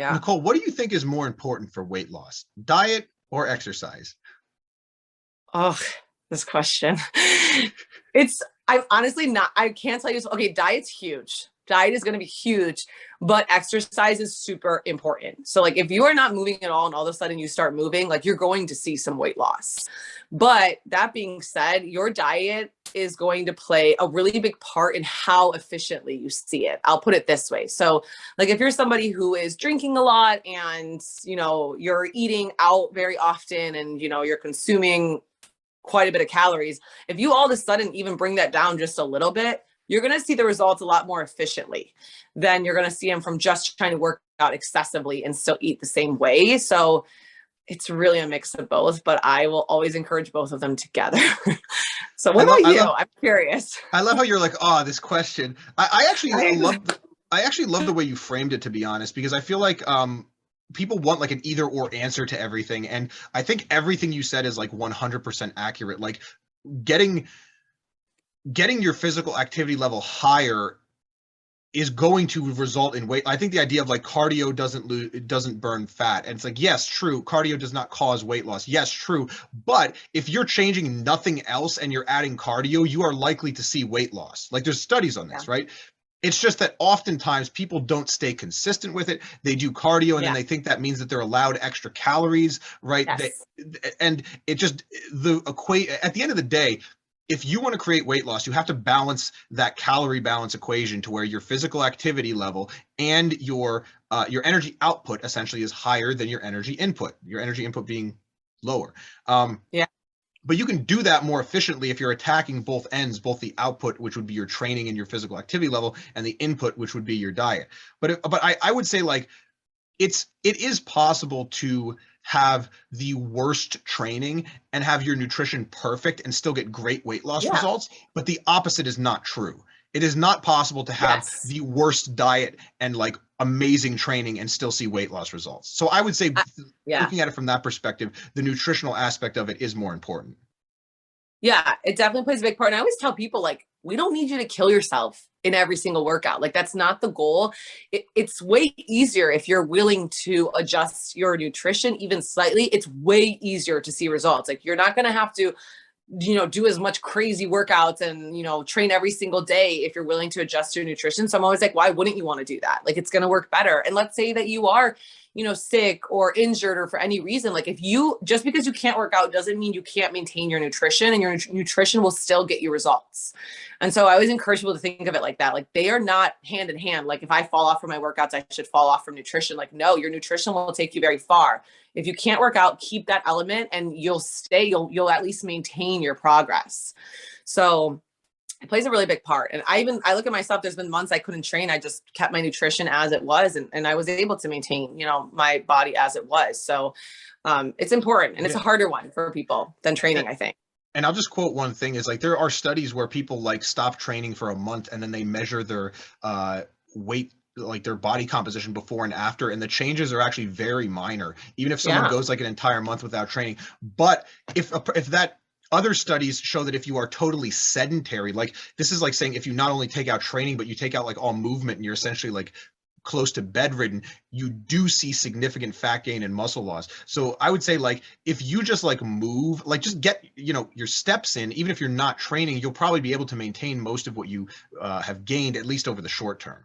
Yeah. Nicole, what do you think is more important for weight loss, diet or exercise? Oh, this question. I'm honestly not, I can't tell you. Okay, diet's huge. Diet is going to be huge, but exercise is super important. So, like, if you are not moving at all and all of a sudden you start moving, like, you're going to see some weight loss. But that being said, your diet is going to play a really big part in how efficiently you see it. I'll put it this way. So, like, if you're somebody who is drinking a lot and, you're eating out very often and, you're consuming quite a bit of calories, if you all of a sudden even bring that down just a little bit, you're going to see the results a lot more efficiently than you're going to see them from just trying to work out excessively and still eat the same way. So it's really a mix of both, but I will always encourage both of them together. So what about you? I'm curious. I love how you're like, oh, this question. I actually love the way you framed it, to be honest, because I feel like people want like an either or answer to everything. And I think everything you said is like 100% accurate. Like getting your physical activity level higher is going to result in weight. I think the idea of like cardio doesn't burn fat. And it's like, yes, true. Cardio does not cause weight loss. Yes, true. But if you're changing nothing else and you're adding cardio, you are likely to see weight loss. Like there's studies on this, right? It's just that oftentimes people don't stay consistent with it. They do cardio and then they think that means that they're allowed extra calories, right? Yes. And it just, at the end of the day, if you want to create weight loss, you have to balance that calorie balance equation to where your physical activity level and your energy output essentially is higher than your energy input being lower. But you can do that more efficiently if you're attacking both ends, both the output, which would be your training and your physical activity level, and the input, which would be your diet. But I would say like it is possible to have the worst training and have your nutrition perfect and still get great weight loss results, but the opposite is not true. It is not possible to have the worst diet and like amazing training and still see weight loss results. So I would say looking at it from that perspective, the nutritional aspect of it is more important. Yeah, it definitely plays a big part. And I always tell people, like, we don't need you to kill yourself in every single workout. Like, that's not the goal. It's way easier if you're willing to adjust your nutrition even slightly. It's way easier to see results. Like, you're not going to have to, do as much crazy workouts and, train every single day if you're willing to adjust your nutrition. So I'm always like, why wouldn't you want to do that? Like, it's going to work better. And let's say that you are, sick or injured or for any reason, like just because you can't work out doesn't mean you can't maintain your nutrition, and your nutrition will still get you results. And so I always encourage people to think of it like that. Like, they are not hand in hand. Like, if I fall off from my workouts, I should fall off from nutrition. Like, no, your nutrition will take you very far. If you can't work out, keep that element and you'll at least maintain your progress. So it plays a really big part. And I look at myself, there's been months I couldn't train. I just kept my nutrition as it was. And I was able to maintain, my body as it was. So it's important. And it's a harder one for people than training, I think. And I'll just quote one thing is like, there are studies where people like stop training for a month and then they measure their weight, like their body composition before and after, and the changes are actually very minor, even if someone goes like an entire month without training. But if that other studies show that if you are totally sedentary, like this is like saying if you not only take out training, but you take out like all movement and you're essentially like close to bedridden, you do see significant fat gain and muscle loss. So I would say like if you just like move, like just get your steps in, even if you're not training, you'll probably be able to maintain most of what you have gained, at least over the short term.